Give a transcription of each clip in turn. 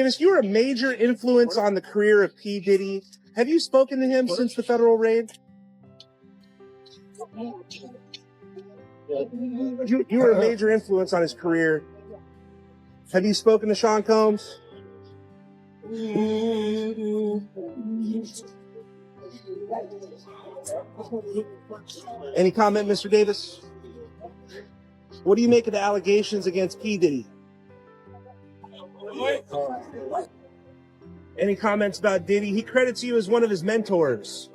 Davis, you were a major influence on the career of P. Diddy. Have you spoken to him since the federal raid? You were a major influence on his career. Have you spoken to Sean Combs? Any comment, Mr. Davis? What do you make of the allegations against P. Diddy? Any comments about Diddy? He credits you as one of his mentors.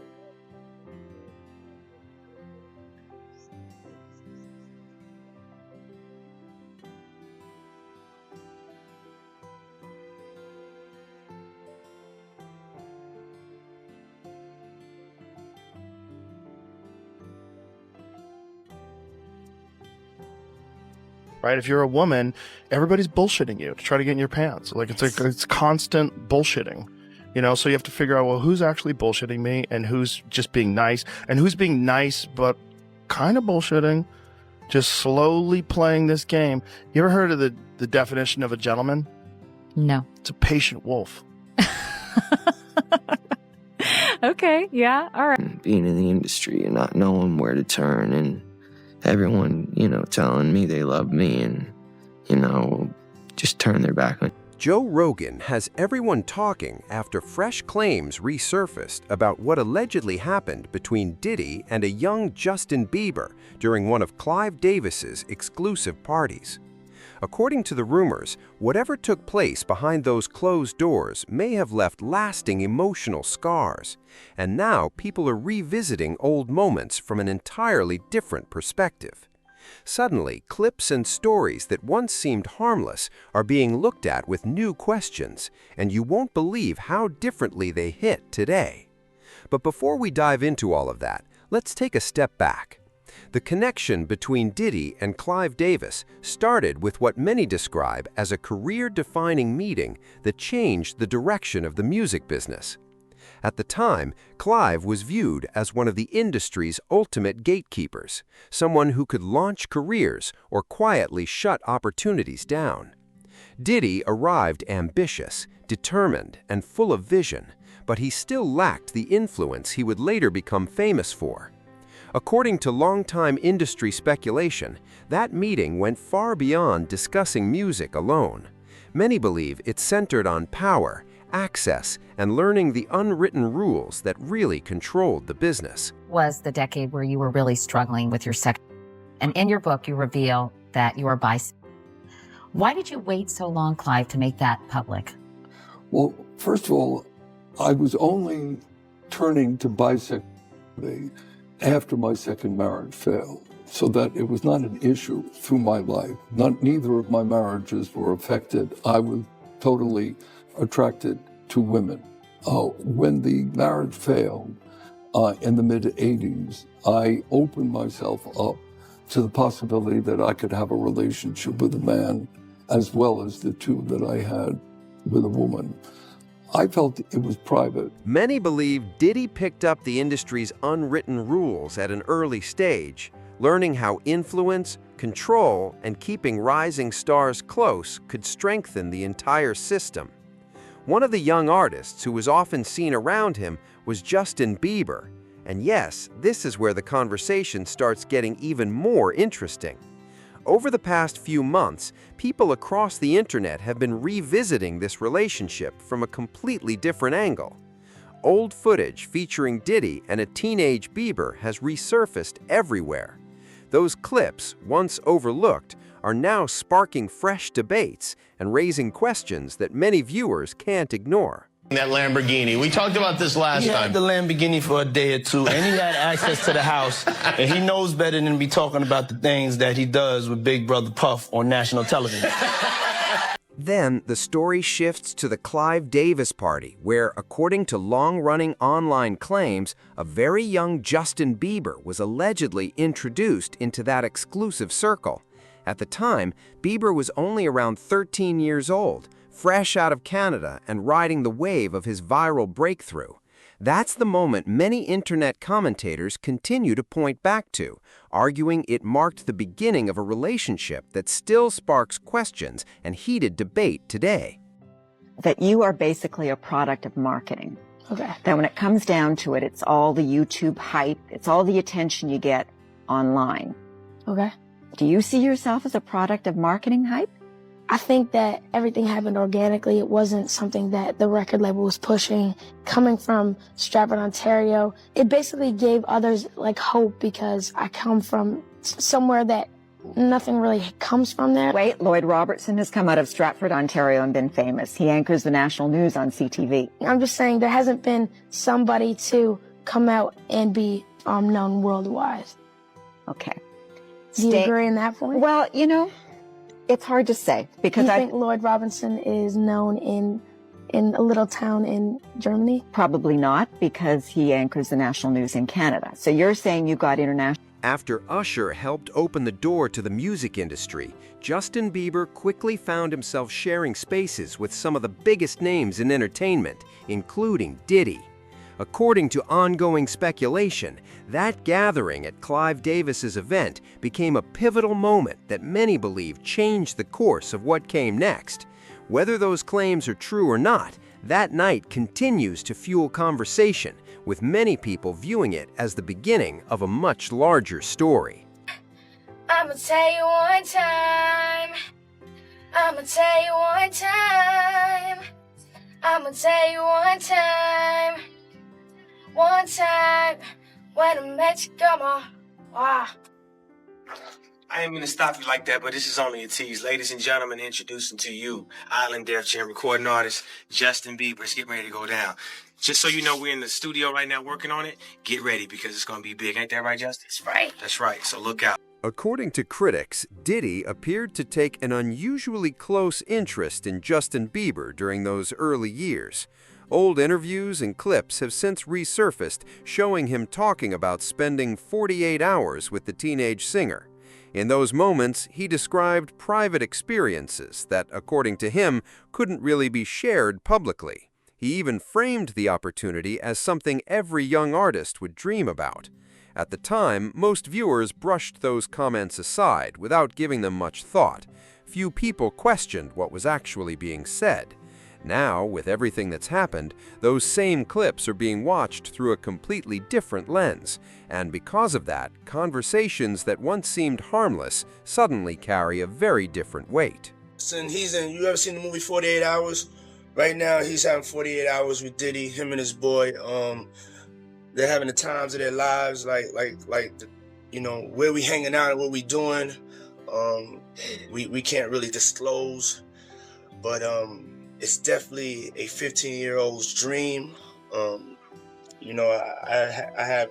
Right? If you're a woman, everybody's bullshitting you to try to get in your pants. Like it's constant bullshitting, you know? So you have to figure out, well, who's actually bullshitting me and who's just being nice and who's being nice, but kind of bullshitting, just slowly playing this game. You ever heard of the definition of a gentleman? No. It's a patient wolf. Okay. Yeah. All right. Being in the industry and not knowing where to turn, and everyone, telling me they love me and, just turn their back on. Joe Rogan has everyone talking after fresh claims resurfaced about what allegedly happened between Diddy and a young Justin Bieber during one of Clive Davis's exclusive parties. According to the rumors, whatever took place behind those closed doors may have left lasting emotional scars, and now people are revisiting old moments from an entirely different perspective. Suddenly, clips and stories that once seemed harmless are being looked at with new questions, and you won't believe how differently they hit today. But before we dive into all of that, let's take a step back. The connection between Diddy and Clive Davis started with what many describe as a career-defining meeting that changed the direction of the music business. At the time, Clive was viewed as one of the industry's ultimate gatekeepers, someone who could launch careers or quietly shut opportunities down. Diddy arrived ambitious, determined, and full of vision, but he still lacked the influence he would later become famous for. According to longtime industry speculation, that meeting went far beyond discussing music alone. Many believe it centered on power, access, and learning the unwritten rules that really controlled the business. Was the decade where you were really struggling with your sex. And in your book, you reveal that you are bisexual. Why did you wait so long, Clive, to make that public? Well, first of all, I was only turning to bisexuality after my second marriage failed, so that it was not an issue through my life. Neither of my marriages were affected. I was totally attracted to women. When the marriage failed in the mid-'80s, I opened myself up to the possibility that I could have a relationship with a man as well as the two that I had with a woman. I felt it was private. Many believe Diddy picked up the industry's unwritten rules at an early stage, learning how influence, control, and keeping rising stars close could strengthen the entire system. One of the young artists who was often seen around him was Justin Bieber. And yes, this is where the conversation starts getting even more interesting. Over the past few months, people across the internet have been revisiting this relationship from a completely different angle. Old footage featuring Diddy and a teenage Bieber has resurfaced everywhere. Those clips, once overlooked, are now sparking fresh debates and raising questions that many viewers can't ignore. That Lamborghini. We talked about this last time. He had the Lamborghini for a day or two, and he had access to the house, and he knows better than to be talking about the things that he does with Big Brother Puff on national television. Then the story shifts to the Clive Davis party, where, according to long-running online claims, a very young Justin Bieber was allegedly introduced into that exclusive circle. At the time, Bieber was only around 13 years old, fresh out of Canada and riding the wave of his viral breakthrough. That's the moment many internet commentators continue to point back to, arguing it marked the beginning of a relationship that still sparks questions and heated debate today. that you are basically a product of marketing. Okay. That when it comes down to it, it's all the YouTube hype, it's all the attention you get online. Okay. Do you see yourself as a product of marketing hype? I think that everything happened organically. It wasn't something that the record label was pushing. Coming from Stratford, Ontario, it basically gave others like hope because I come from somewhere that nothing really comes from there. Wait, Lloyd Robertson has come out of Stratford, Ontario and been famous. He anchors the national news on CTV. I'm just saying there hasn't been somebody to come out and be known worldwide. Okay. Do you agree on that point? Well, you know, it's hard to say because Do you think Lloyd Robinson is known in a little town in Germany? Probably not, because he anchors the national news in Canada. So you're saying you got international. After Usher helped open the door to the music industry, Justin Bieber quickly found himself sharing spaces with some of the biggest names in entertainment, including Diddy. According to ongoing speculation, that gathering at Clive Davis's event became a pivotal moment that many believe changed the course of what came next. Whether those claims are true or not, that night continues to fuel conversation, with many people viewing it as the beginning of a much larger story. I'ma tell you one time. I'ma tell you one time. I'ma tell you one time. One time when I met you, come on. Wow. I ain't mean to stop you like that, but this is only a tease. Ladies and gentlemen, introducing to you, Island Def Jam recording artist, Justin Bieber. It's getting ready to go down. Just so you know, we're in the studio right now working on it. Get ready because it's going to be big. Ain't that right, Justin? That's right. That's right. So look out. According to critics, Diddy appeared to take an unusually close interest in Justin Bieber during those early years. Old interviews and clips have since resurfaced, showing him talking about spending 48 hours with the teenage singer. In those moments, he described private experiences that, according to him, couldn't really be shared publicly. He even framed the opportunity as something every young artist would dream about. At the time, most viewers brushed those comments aside without giving them much thought. Few people questioned what was actually being said. Now, with everything that's happened, those same clips are being watched through a completely different lens, and because of that, conversations that once seemed harmless suddenly carry a very different weight. You ever seen the movie 48 Hours? Right now, he's having 48 hours with Diddy, him and his boy. They're having the times of their lives, you know, where we hanging out and what we doing. We can't really disclose, but it's definitely a 15-year-old's dream. You know, I have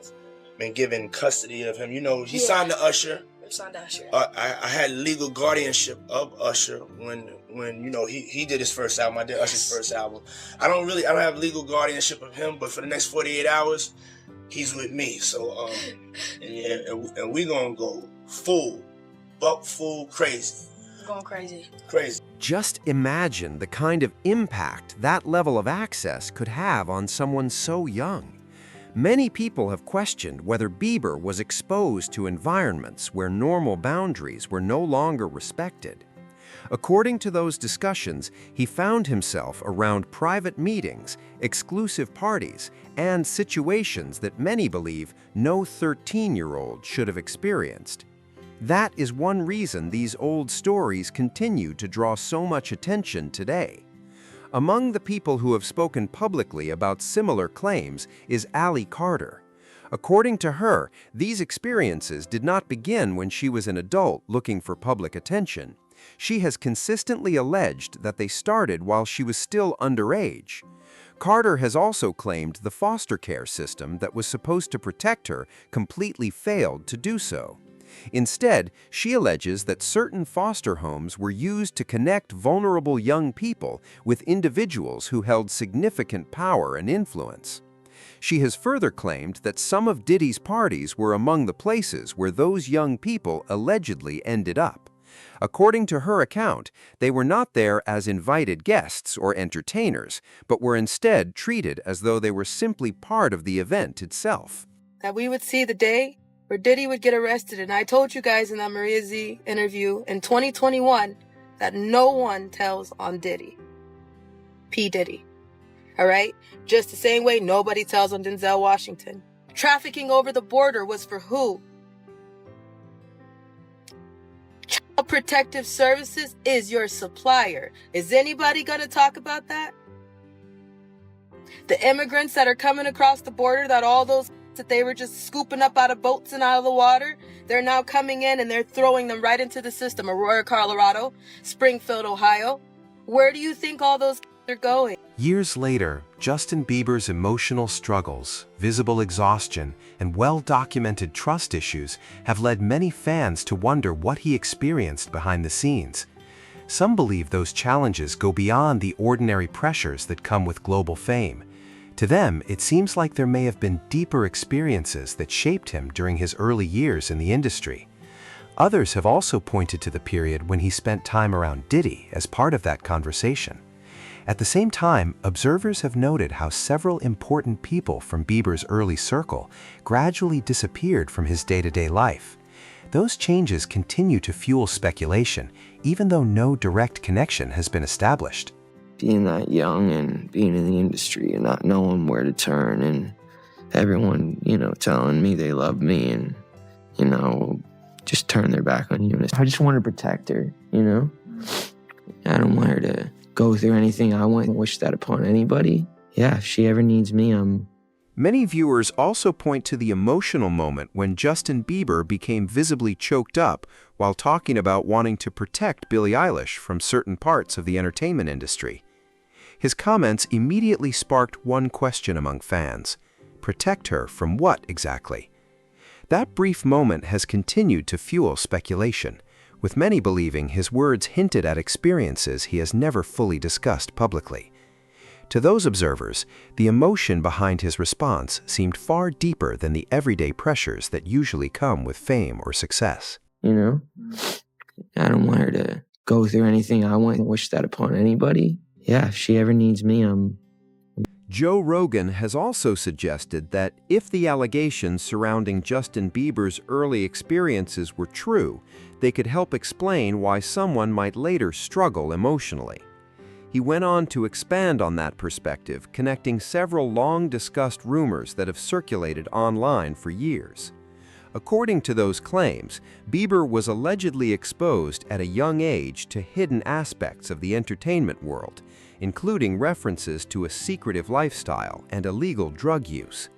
been given custody of him. You know, he signed to Usher. I had legal guardianship of Usher when you know he did his first album. I did Usher's first album. I don't have legal guardianship of him, but for the next 48 hours, he's with me. So and we gonna go full crazy. Going crazy. Crazy. Just imagine the kind of impact that level of access could have on someone so young. Many people have questioned whether Bieber was exposed to environments where normal boundaries were no longer respected. According to those discussions, he found himself around private meetings, exclusive parties, and situations that many believe no 13-year-old should have experienced. That is one reason these old stories continue to draw so much attention today. Among the people who have spoken publicly about similar claims is Ally Carter. According to her, these experiences did not begin when she was an adult looking for public attention. She has consistently alleged that they started while she was still underage. Carter has also claimed the foster care system that was supposed to protect her completely failed to do so. Instead, she alleges that certain foster homes were used to connect vulnerable young people with individuals who held significant power and influence. She has further claimed that some of Diddy's parties were among the places where those young people allegedly ended up. According to her account, they were not there as invited guests or entertainers, but were instead treated as though they were simply part of the event itself. That we would see the day where Diddy would get arrested, and I told you guys in that Maria Z interview in 2021 that no one tells on Diddy. P. Diddy. All right? Just the same way nobody tells on Denzel Washington. Trafficking over the border was for who? Child Protective Services is your supplier. Is anybody going to talk about that? The immigrants that are coming across the border, that all those that they were just scooping up out of boats and out of the water, they're now coming in and they're throwing them right into the system. Aurora, Colorado, Springfield, Ohio. Where do you think all those are going? Years later, Justin Bieber's emotional struggles, visible exhaustion, and well-documented trust issues have led many fans to wonder what he experienced behind the scenes. Some believe those challenges go beyond the ordinary pressures that come with global fame. To them, it seems like there may have been deeper experiences that shaped him during his early years in the industry. Others have also pointed to the period when he spent time around Diddy as part of that conversation. At the same time, observers have noted how several important people from Bieber's early circle gradually disappeared from his day-to-day life. Those changes continue to fuel speculation, even though no direct connection has been established. Being that young and being in the industry and not knowing where to turn, and everyone, telling me they love me and, just turn their back on you. I just want to protect her, I don't want her to go through anything I wouldn't wish that upon anybody. Yeah, if she ever needs me, Many viewers also point to the emotional moment when Justin Bieber became visibly choked up while talking about wanting to protect Billie Eilish from certain parts of the entertainment industry. His comments immediately sparked one question among fans: protect her from what exactly? That brief moment has continued to fuel speculation, with many believing his words hinted at experiences he has never fully discussed publicly. To those observers, the emotion behind his response seemed far deeper than the everyday pressures that usually come with fame or success. I don't want her to go through anything I wouldn't wish that upon anybody. Yeah, if she ever needs me, Joe Rogan has also suggested that if the allegations surrounding Justin Bieber's early experiences were true, they could help explain why someone might later struggle emotionally. He went on to expand on that perspective, connecting several long-discussed rumors that have circulated online for years. According to those claims, Bieber was allegedly exposed at a young age to hidden aspects of the entertainment world, including references to a secretive lifestyle and illegal drug use.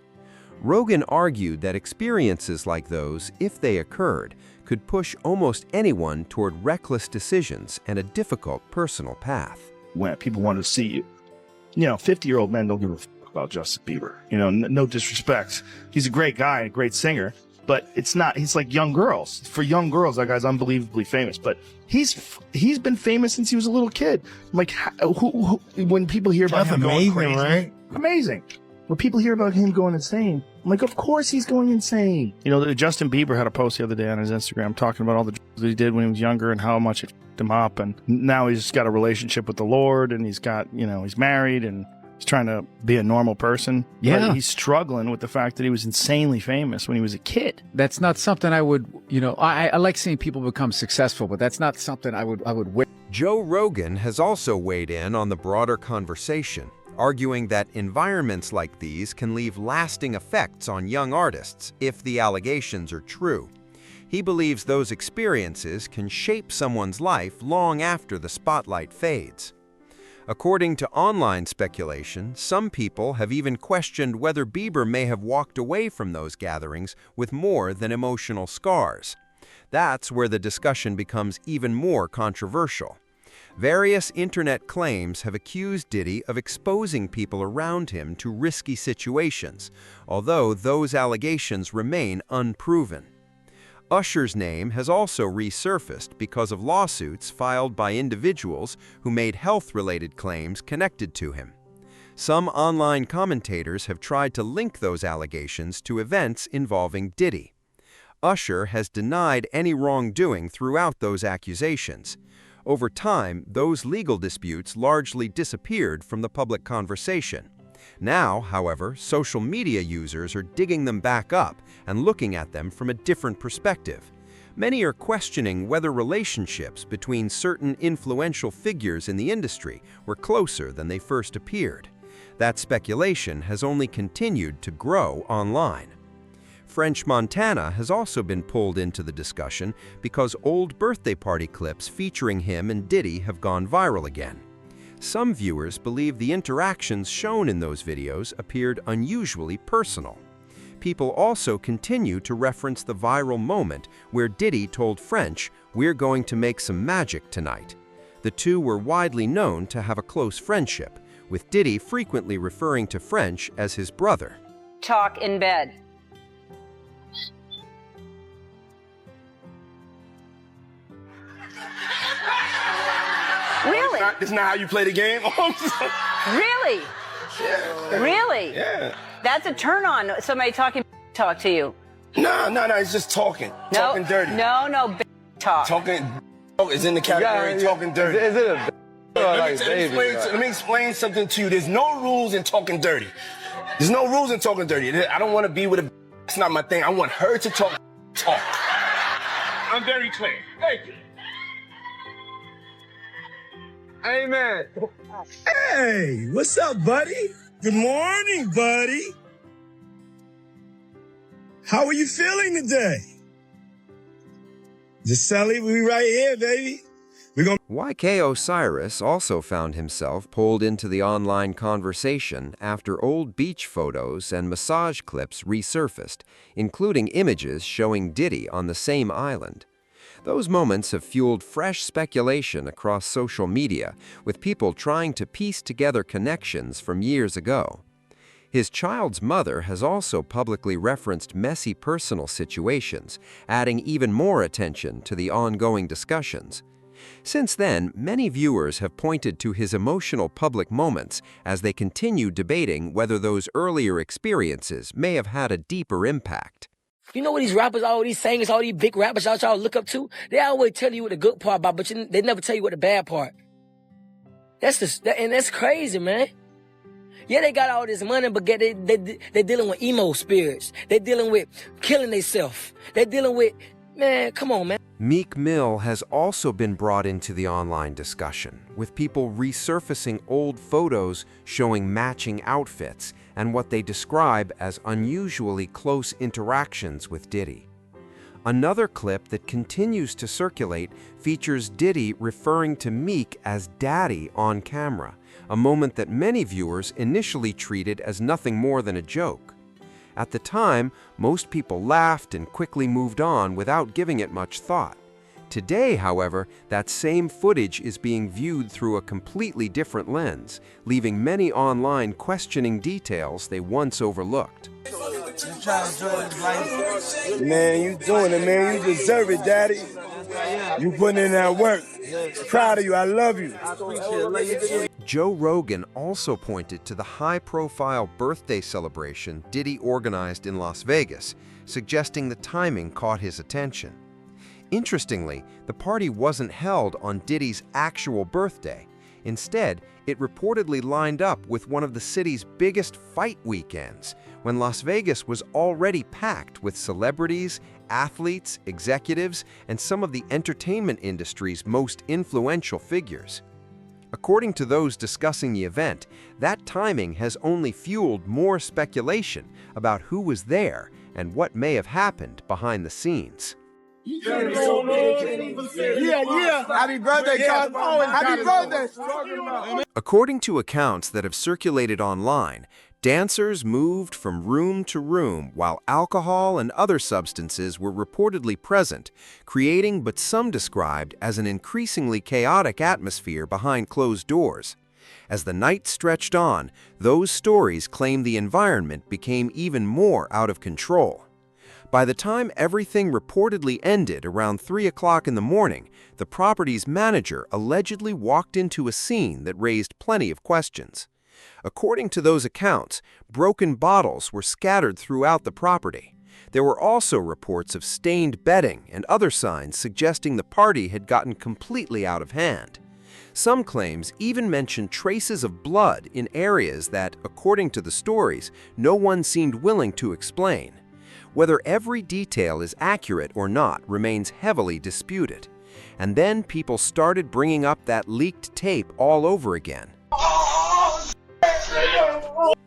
Rogan argued that experiences like those, if they occurred, could push almost anyone toward reckless decisions and a difficult personal path. When people want to see you, 50-year-old men don't give a f about Justin Bieber. No disrespect. He's a great guy, a great singer, but it's like young girls. For young girls, that guy's unbelievably famous, but he's been famous since he was a little kid. Like, when people hear about him going crazy, right? Amazing. When people hear about him going insane, I'm like, of course he's going insane. Justin Bieber had a post the other day on his Instagram talking about all the drugs that he did when he was younger and how much it f***ed him up. And now he's got a relationship with the Lord, and he's got, he's married, and he's trying to be a normal person. Yeah. But he's struggling with the fact that he was insanely famous when he was a kid. That's not something I would, I like seeing people become successful, but that's not something I would wish. Joe Rogan has also weighed in on the broader conversation, arguing that environments like these can leave lasting effects on young artists if the allegations are true. He believes those experiences can shape someone's life long after the spotlight fades. According to online speculation, some people have even questioned whether Bieber may have walked away from those gatherings with more than emotional scars. That's where the discussion becomes even more controversial. Various internet claims have accused Diddy of exposing people around him to risky situations, although those allegations remain unproven. Usher's name has also resurfaced because of lawsuits filed by individuals who made health-related claims connected to him. Some online commentators have tried to link those allegations to events involving Diddy. Usher has denied any wrongdoing throughout those accusations. Over time, those legal disputes largely disappeared from the public conversation. Now, however, social media users are digging them back up and looking at them from a different perspective. many are questioning whether relationships between certain influential figures in the industry were closer than they first appeared. That speculation has only continued to grow online. French Montana has also been pulled into the discussion because old birthday party clips featuring him and Diddy have gone viral again. Some viewers believe the interactions shown in those videos appeared unusually personal. People also continue to reference the viral moment where Diddy told French, "We're going to make some magic tonight." The two were widely known to have a close friendship, with Diddy frequently referring to French as his brother. Talk in bed. Really? This is not how you play the game? Really? Yeah. Really? Yeah. That's a turn on, somebody talk to you. No, it's just talking. No, Talking dirty. No, talk. Talking is in the category talking dirty. Is it a let me explain something to you. There's no rules in talking dirty. There's no rules in talking dirty. I don't want to be with a. It's not my thing. I want her to talk. I'm very clear. Thank you. Amen. Hey, what's up, buddy? Good morning, buddy. How are you feeling today? Just Sully, we right here, baby. YK Osiris also found himself pulled into the online conversation after old beach photos and massage clips resurfaced, including images showing Diddy on the same island. Those moments have fueled fresh speculation across social media, with people trying to piece together connections from years ago. His child's mother has also publicly referenced messy personal situations, adding even more attention to the ongoing discussions. Since then, many viewers have pointed to his emotional public moments as they continue debating whether those earlier experiences may have had a deeper impact. You know what these rappers, all these singers, all these big rappers y'all look up to? They always tell you what the good part about, but they never tell you what the bad part. And that's crazy, man. Yeah, they got all this money, but they're dealing with emo spirits. They're dealing with killing themselves. They're dealing with, man, come on, man. Meek Mill has also been brought into the online discussion, with people resurfacing old photos showing matching outfits and what they describe as unusually close interactions with Diddy. Another clip that continues to circulate features Diddy referring to Meek as Daddy on camera, a moment that many viewers initially treated as nothing more than a joke. At the time, most people laughed and quickly moved on without giving it much thought. Today, however, that same footage is being viewed through a completely different lens, leaving many online questioning details they once overlooked. Man, you doing it, man. You deserve it, Daddy. You putting in that work. Proud of you. I love you. Joe Rogan also pointed to the high-profile birthday celebration Diddy organized in Las Vegas, suggesting the timing caught his attention. Interestingly, the party wasn't held on Diddy's actual birthday. Instead, it reportedly lined up with one of the city's biggest fight weekends, when Las Vegas was already packed with celebrities, athletes, executives, and some of the entertainment industry's most influential figures. According to those discussing the event, that timing has only fueled more speculation about who was there and what may have happened behind the scenes. Yeah. Happy birthday, Charles. Happy birthday. According to accounts that have circulated online, dancers moved from room to room while alcohol and other substances were reportedly present, creating what some described as an increasingly chaotic atmosphere behind closed doors. As the night stretched on, those stories claim the environment became even more out of control. By the time everything reportedly ended around 3 o'clock in the morning, the property's manager allegedly walked into a scene that raised plenty of questions. According to those accounts, broken bottles were scattered throughout the property. There were also reports of stained bedding and other signs suggesting the party had gotten completely out of hand. Some claims even mentioned traces of blood in areas that, according to the stories, no one seemed willing to explain. Whether every detail is accurate or not remains heavily disputed. And then people started bringing up that leaked tape all over again.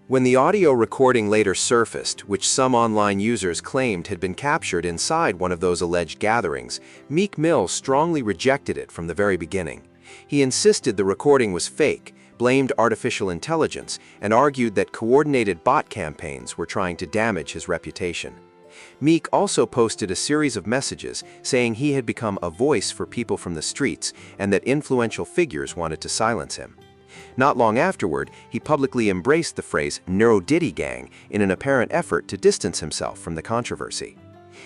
When the audio recording later surfaced, which some online users claimed had been captured inside one of those alleged gatherings, Meek Mill strongly rejected it from the very beginning. He insisted the recording was fake, blamed artificial intelligence, and argued that coordinated bot campaigns were trying to damage his reputation. Meek also posted a series of messages saying he had become a voice for people from the streets and that influential figures wanted to silence him. Not long afterward, he publicly embraced the phrase "Diddy gang" in an apparent effort to distance himself from the controversy.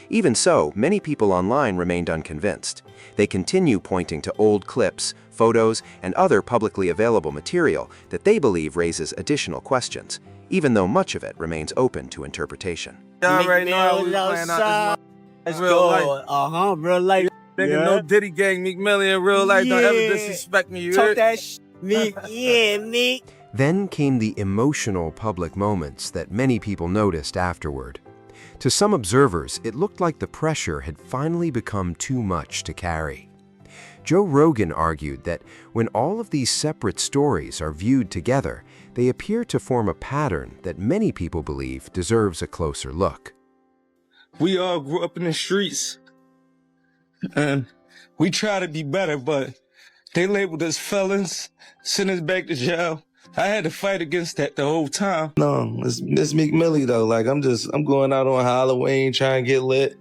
Even so, many people online remained unconvinced. They continue pointing to old clips, photos, and other publicly available material that they believe raises additional questions, even though much of it remains open to interpretation. Y'all already know how we playing out this real life. Real life. Nigga, no Diddy gang, Meek Mill in real life. Don't ever disrespect me, you heard? Talk that shit, Meek. Yeah, Meek. Then came the emotional public moments that many people noticed afterward. To some observers, it looked like the pressure had finally become too much to carry. Joe Rogan argued that when all of these separate stories are viewed together, they appear to form a pattern that many people believe deserves a closer look. We all grew up in the streets, and we try to be better, but they labeled us felons, sent us back to jail. I had to fight against that the whole time. No, it's Meek Millie though. Like I'm going out on Halloween trying to get lit.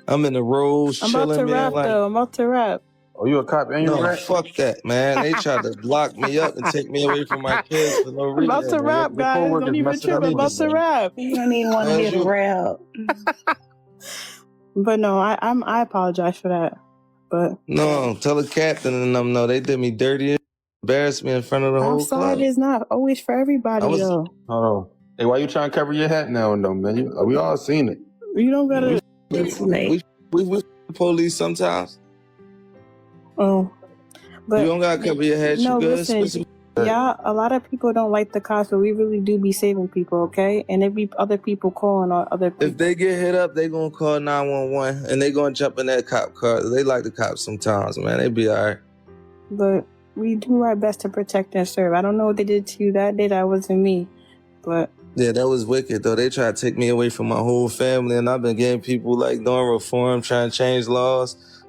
I'm in the roads I'm chilling. about to rap though. I'm about to rap. Oh, you a cop and you rap? Fuck that, man. They tried to block me up and take me away from my kids for no reason. I'm about to rap, guys. Don't even trip. I'm about to rap. You don't even want me to rap. But no, I apologize for that. But no, tell the captain and them no. They did me dirty. Embarrassed me in front of the whole club. Outside is not always for everybody, though. Hold on. Hey, why you trying to cover your hat now, though, man? We all seen it. You don't gotta. We police sometimes. Oh, but you don't gotta cover your head. No, you good? listen, y'all. A lot of people don't like the cops, but we really do be saving people, okay? And there be other people calling on other people. If they get hit up, they gonna call 911 and they gonna jump in that cop car. They like the cops sometimes, man. They be alright. But we do our best to protect and serve. I don't know what they did to you that day. That wasn't me, but yeah, that was wicked though. They tried to take me away from my whole family, and I've been getting people like doing reform, trying to change laws.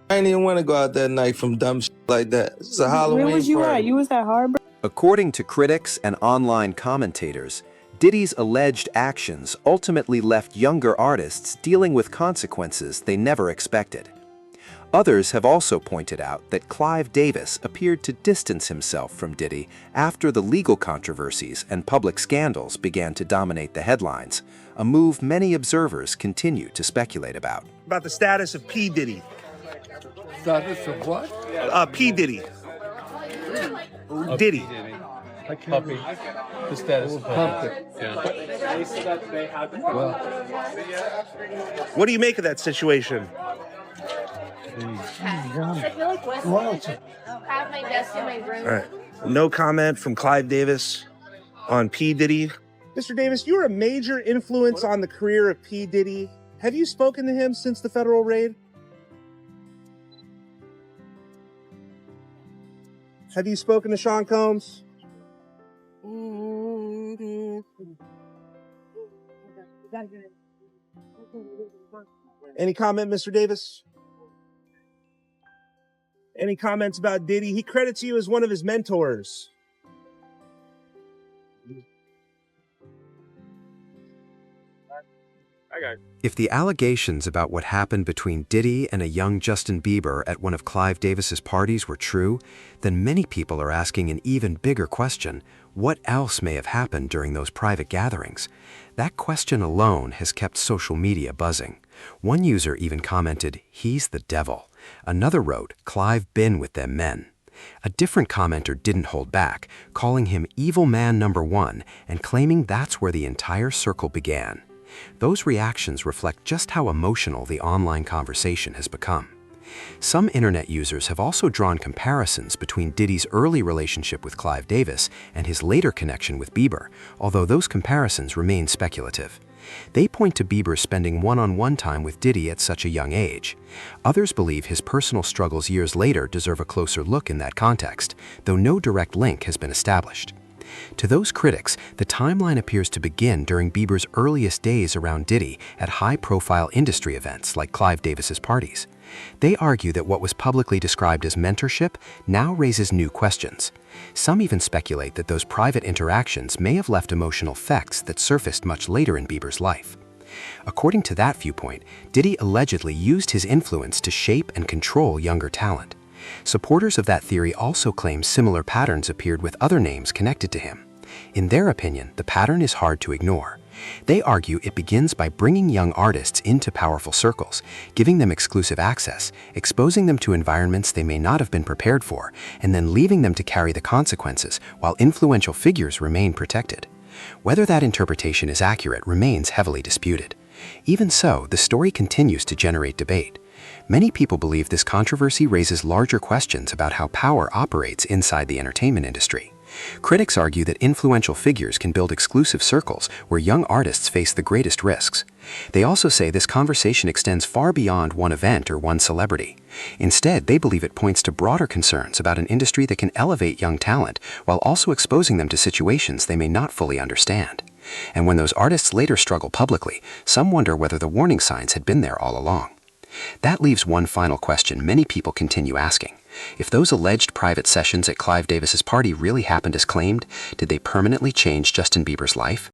I ain't even want to go out that night from dumb shit like that. It's a Halloween. Where was you party. at? You was at Harbor. According to critics and online commentators, Diddy's alleged actions ultimately left younger artists dealing with consequences they never expected. Others have also pointed out that Clive Davis appeared to distance himself from Diddy after the legal controversies and public scandals began to dominate the headlines, a move many observers continue to speculate about. About the status of P. Diddy. Status of what? P. Diddy. Diddy. Puppy. The status of Puppy. What do you make of that situation? I feel like West have my desk in my room. All right. No comment from Clive Davis on P. Diddy. Mr. Davis, you're a major influence on the career of P. Diddy. Have you spoken to him since the federal raid? Have you spoken to Sean Combs? Any comment, Mr. Davis? Any comments about Diddy? He credits you as one of his mentors. If the allegations about what happened between Diddy and a young Justin Bieber at one of Clive Davis's parties were true, then many people are asking an even bigger question: what else may have happened during those private gatherings? That question alone has kept social media buzzing. One user even commented, "He's the devil." Another wrote, "Clive been with them men." A different commenter didn't hold back, calling him evil man number one and claiming that's where the entire circle began. Those reactions reflect just how emotional the online conversation has become. Some internet users have also drawn comparisons between Diddy's early relationship with Clive Davis and his later connection with Bieber, although those comparisons remain speculative. They point to Bieber spending one-on-one time with Diddy at such a young age. Others believe his personal struggles years later deserve a closer look in that context, though no direct link has been established. To those critics, the timeline appears to begin during Bieber's earliest days around Diddy at high-profile industry events like Clive Davis's parties. They argue that what was publicly described as mentorship now raises new questions. Some even speculate that those private interactions may have left emotional effects that surfaced much later in Bieber's life. According to that viewpoint, Diddy allegedly used his influence to shape and control younger talent. Supporters of that theory also claim similar patterns appeared with other names connected to him. In their opinion, the pattern is hard to ignore. They argue it begins by bringing young artists into powerful circles, giving them exclusive access, exposing them to environments they may not have been prepared for, and then leaving them to carry the consequences while influential figures remain protected. Whether that interpretation is accurate remains heavily disputed. Even so, the story continues to generate debate. Many people believe this controversy raises larger questions about how power operates inside the entertainment industry. Critics argue that influential figures can build exclusive circles where young artists face the greatest risks. They also say this conversation extends far beyond one event or one celebrity. Instead, they believe it points to broader concerns about an industry that can elevate young talent while also exposing them to situations they may not fully understand. And when those artists later struggle publicly, some wonder whether the warning signs had been there all along. That leaves one final question many people continue asking. If those alleged private sessions at Clive Davis's party really happened as claimed, did they permanently change Justin Bieber's life?